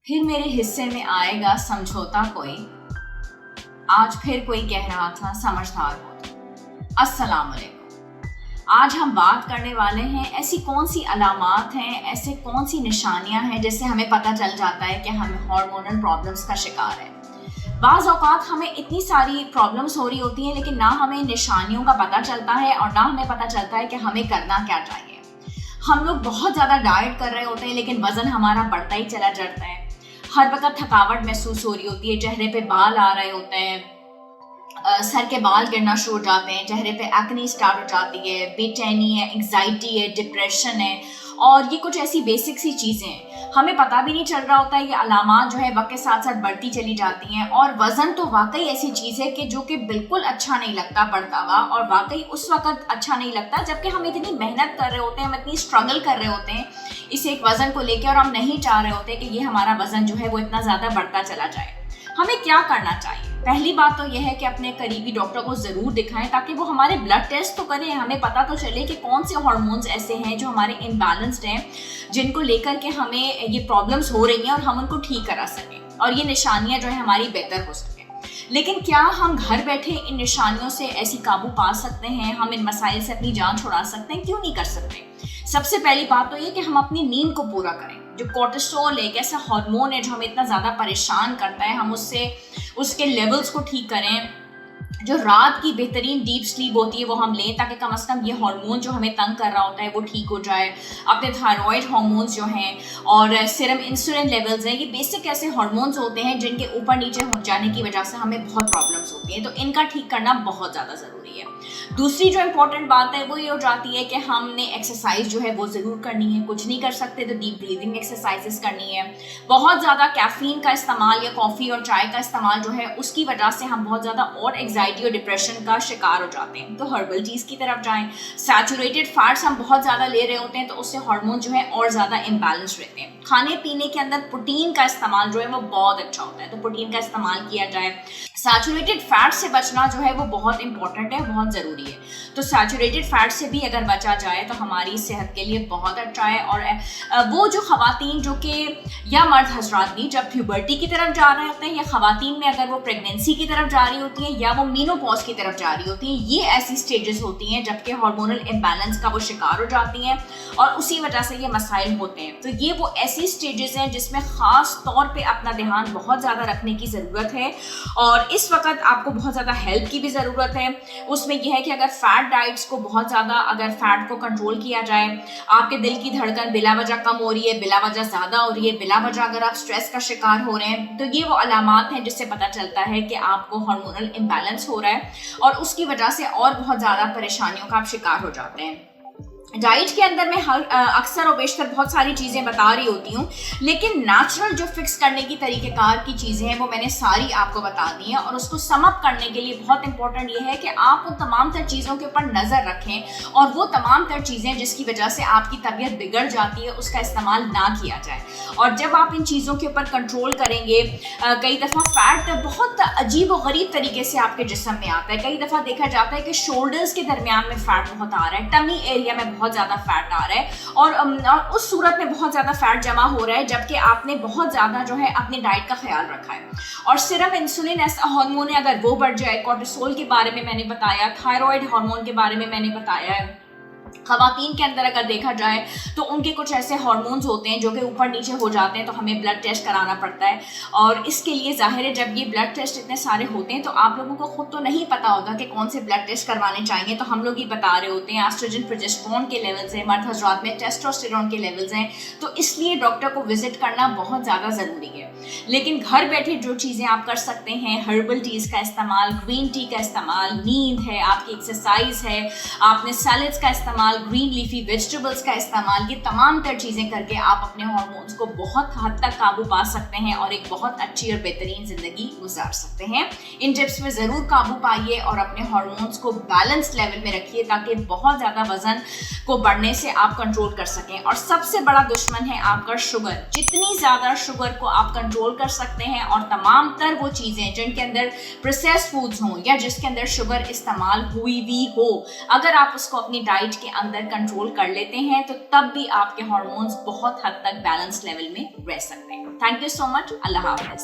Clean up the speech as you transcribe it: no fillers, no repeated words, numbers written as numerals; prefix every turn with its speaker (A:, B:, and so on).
A: फिर मेरे हिस्से में आएगा समझौता कोई, आज फिर कोई कह रहा था समझदार हो तुम। अस्सलाम वालेकुम। आज हम बात करने वाले हैं ऐसी कौन सी अलामात हैं, ऐसे कौन सी निशानियां हैं जिससे हमें पता चल जाता है कि हम हार्मोनल प्रॉब्लम्स का शिकार हैं। बाज़ औक़ात हमें इतनी सारी प्रॉब्लम्स हो रही होती हैं लेकिन ना हमें निशानियों का पता चलता है और ना हमें पता चलता है कि हमें करना क्या चाहिए। हम लोग बहुत ज़्यादा डाइट कर रहे होते हैं लेकिन वज़न हमारा बढ़ता ही चला जाता है। हर वक्त थकावट महसूस हो रही होती है, चेहरे पे बाल आ रहे होते हैं, सर के बाल गिरना शुरू हो जाते हैं, चेहरे पे एक्ने स्टार्ट हो जाती है, बेचैनी है, एंग्जाइटी है, डिप्रेशन है और ये कुछ ऐसी बेसिक सी चीज़ें हैं। हमें पता भी नहीं चल रहा होता है, ये अलामात जो है वक्त के साथ साथ बढ़ती चली जाती हैं। और वज़न तो वाकई ऐसी चीज़ है कि जो कि बिल्कुल अच्छा नहीं लगता बढ़ता हुआ, और वाकई उस वक्त अच्छा नहीं लगता जबकि हम इतनी मेहनत कर रहे होते हैं, हम इतनी स्ट्रगल कर रहे होते हैं इस एक वज़न को लेकर, और हम नहीं चाह रहे होते कि ये हमारा वज़न जो है वो इतना ज़्यादा बढ़ता चला जाए। हमें क्या करना चाहिए? पहली बात तो यह है कि अपने करीबी डॉक्टर को ज़रूर दिखाएं ताकि वो हमारे ब्लड टेस्ट तो करें, हमें पता तो चले कि कौन से हार्मोन्स ऐसे हैं जो हमारे इम्बैलेंस्ड हैं, जिनको लेकर के हमें ये प्रॉब्लम्स हो रही हैं और हम उनको ठीक करा सकें और ये निशानियां जो है हमारी बेहतर हो सकें। लेकिन क्या हम घर बैठे इन निशानियों से ऐसी काबू पा सकते हैं, हम इन मसाइल से अपनी जान छुड़ा सकते हैं? क्यों नहीं कर सकते? सबसे पहली बात तो ये कि हम अपनी नींद को पूरा करें। जो कोर्टिसोल एक ऐसा हार्मोन है जो हमें इतना ज़्यादा परेशान करता है, हम उसके लेवल्स को ठीक करें। जो रात की बेहतरीन डीप स्लीप होती है वो हम लें ताकि कम से कम ये हार्मोन जो हमें तंग कर रहा होता है वो ठीक हो जाए। अपने थायराइड हार्मोन्स जो हैं और सीरम इंसुलिन लेवल्स हैं, ये बेसिक ऐसे हार्मोन्स होते हैं जिनके ऊपर नीचे हो जाने की वजह से हमें बहुत प्रॉब्लम्स होती हैं, तो इनका ठीक करना बहुत ज़्यादा ज़रूरी है। दूसरी जो इम्पोर्टेंट बात है वो ये हो जाती है कि हमने एक्सरसाइज जो है वो ज़रूर करनी है। कुछ नहीं कर सकते तो डीप ब्रीदिंग एक्सरसाइजेस करनी है। बहुत ज़्यादा कैफीन का इस्तेमाल या कॉफ़ी और चाय का इस्तेमाल जो है उसकी वजह से हम बहुत ज़्यादा और एंग्जाइटी और डिप्रेशन का शिकार हो जाते हैं, तो हर्बल चीज़ की तरफ जाएं। सैचुरेटेड फैट्स हम बहुत ज़्यादा ले रहे होते हैं तो उससे हार्मोन जो है और ज़्यादा इम्बैलेंस रहते हैं। खाने पीने के अंदर प्रोटीन का इस्तेमाल जो है वो बहुत अच्छा होता है, तो प्रोटीन का इस्तेमाल किया जाए। सैचुरेटेड फैट से बचना जो है वो बहुत इंपॉर्टेंट है, बहुत ज़रूरी है। तो सैचुरेटेड फैट से भी अगर बचा जाए तो हमारी सेहत के लिए बहुत अच्छा है। और वो जो ख़वातीन जो कि या मर्द हजरात भी जब प्यूबर्टी की तरफ जा रहे होते हैं, या ख़वातीन में अगर वो प्रेगनेंसी की तरफ जा रही होती हैं या वो मीनोपॉज की तरफ जा रही होती हैं, ये ऐसी स्टेजेस होती हैं जबकि हार्मोनल इम्बैलेंस का वो शिकार हो जाती हैं और उसी वजह से ये मसाइल होते हैं। तो ये वो ऐसी स्टेजेस हैं जिसमें ख़ास तौर पे अपना ध्यान बहुत ज़्यादा रखने की ज़रूरत है और इस वक्त आपको बहुत ज़्यादा हेल्प की भी ज़रूरत है। उसमें यह है कि अगर फैट डाइट्स को बहुत ज़्यादा, अगर फैट को कंट्रोल किया जाए, आपके दिल की धड़कन बिला वजह कम हो रही है, बिला वजह ज़्यादा हो रही है, बिला वजह अगर आप स्ट्रेस का शिकार हो रहे हैं, तो ये वो अलामात हैं जिससे पता चलता है कि आपको हार्मोनल इम्बैलेंस हो रहा है और उसकी वजह से और बहुत ज़्यादा परेशानियों का आप शिकार हो जाते हैं। डाइट के अंदर मैं अक्सर और बेशतर बहुत सारी चीज़ें बता रही होती हूँ, लेकिन नेचुरल जो फिक्स करने की तरीक़ेकार की चीज़ें हैं वो मैंने सारी आपको बता दी हैं। और उसको सम अप करने के लिए बहुत इंपॉर्टेंट ये है कि आप उन तमाम तर चीज़ों के ऊपर नज़र रखें और वो तमाम तर चीज़ें जिसकी वजह से आपकी तबीयत बिगड़ जाती है उसका इस्तेमाल ना किया जाए। और जब आप इन चीज़ों के ऊपर कंट्रोल करेंगे, कई दफ़ा फ़ैट बहुत अजीब और गरीब तरीके से आपके जिस्म में आता है। कई दफ़ा देखा जाता है कि शोल्डर्स के दरमियान में फ़ैट बहुत आ रहा है, टमी एरिया में बहुत ज़्यादा फैट आ रहा है और उस सूरत में बहुत ज़्यादा फैट जमा हो रहा है जबकि आपने बहुत ज़्यादा जो है अपनी डाइट का ख्याल रखा है। और सिर्फ इंसुलिन ऐसा हार्मोन है, अगर वो बढ़ जाए, कोर्टिसोल के बारे में मैंने बताया, थायराइड हार्मोन के बारे में मैंने बताया है। ख़वातीन के अंदर अगर देखा जाए तो उनके कुछ ऐसे हार्मोन्स होते हैं जो कि ऊपर नीचे हो जाते हैं, तो हमें ब्लड टेस्ट कराना पड़ता है। और इसके लिए ज़ाहिर है जब ये ब्लड टेस्ट इतने सारे होते हैं तो आप लोगों को खुद तो नहीं पता होगा कि कौन से ब्लड टेस्ट करवाने चाहिए, तो हम लोग ही बता रहे होते हैं। एस्ट्रोजन प्रोजेस्टेरोन के लेवल्स हैं, मर्द हजरात में टेस्टोस्टेरोन के लेवल्स हैं, तो इसलिए डॉक्टर को विजिट करना बहुत ज़्यादा ज़रूरी है। लेकिन घर बैठे जो चीज़ें आप कर सकते हैं, हर्बल टीज़ का इस्तेमाल, ग्रीन टी का इस्तेमाल, नींद है, आपकी एक्सरसाइज है, आपने सैलड्स का इस्तेमाल, ग्रीन लीफी वेजिटेबल्स का इस्तेमाल, ये तमाम तर चीज़ें करके आप अपने हार्मोन्स को बहुत हद तक काबू पा सकते हैं और एक बहुत अच्छी और बेहतरीन ज़िंदगी गुजार सकते हैं। इन टिप्स में ज़रूर काबू पाइए और अपने हार्मोन्स को बैलेंस लेवल में रखिए ताकि बहुत ज़्यादा वज़न को बढ़ने से आप कंट्रोल कर सकें। और सबसे बड़ा दुश्मन है आपका शुगर। जितनी ज़्यादा शुगर को आप कंट्रोल कर सकते हैं और तमाम तर वो चीज़ें जिनके अंदर प्रोसेस्ड फूड्स हों या जिसके अंदर शुगर इस्तेमाल हुई भी हो, अगर आप उसको अपनी डाइट के अंदर कंट्रोल कर लेते हैं तो तब भी आपके हार्मोन्स बहुत हद तक बैलेंस लेवल में रह सकते हैं। Thank you so much. Allah Hafiz.